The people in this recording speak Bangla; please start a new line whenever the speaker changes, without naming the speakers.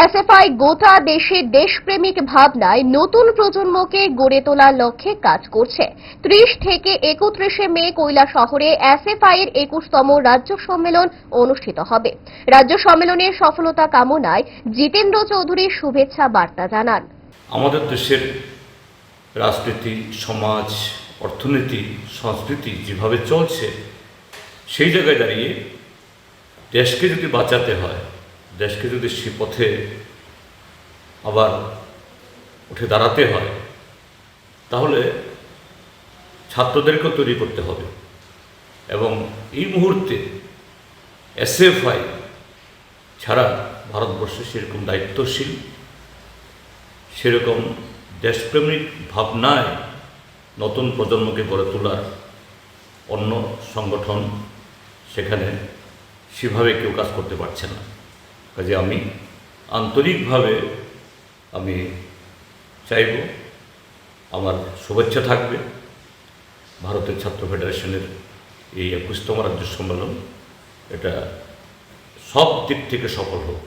এসএফআই গোটা দেশে দেশপ্রেমিক ভাবনায় নতুন প্রজন্মকে গড়ে তোলার লক্ষ্যে কাজ করছে। 30 থেকে 31 মে কৈলাসহরে এসএফআই এর 21তম রাজ্য সম্মেলন অনুষ্ঠিত হবে। রাজ্য সম্মেলনের সফলতা কামনায় জিতেন্দ্র চৌধুরী শুভেচ্ছা বার্তা জানান।
আমাদের দেশের রাজনীতি, সমাজ, অর্থনীতি, সংস্কৃতি যেভাবে চলছে, সেই জায়গায় দাঁড়িয়ে দেশকে যদি বাঁচাতে হয়, দেশকে যদি সে পথে আবার উঠে দাঁড়াতে হয়, তাহলে ছাত্রদেরকেও তৈরি করতে হবে। এবং এই মুহূর্তে এসএফআই ছাড়া ভারতবর্ষে সেরকম দায়িত্বশীল, সেরকম দেশপ্রেমিক ভাবনায় নতুন প্রজন্মকে গড়ে তোলার অন্য সংগঠন সেখানে সেভাবে কেউ কাজ করতে পারছে না। কাজে আমি আন্তরিকভাবে চাইব, আমার শুভেচ্ছা থাকবে ভারতের ছাত্র ফেডারেশনের এই 21তম রাজ্য সম্মেলন এটা সব দিক থেকে সফল হোক।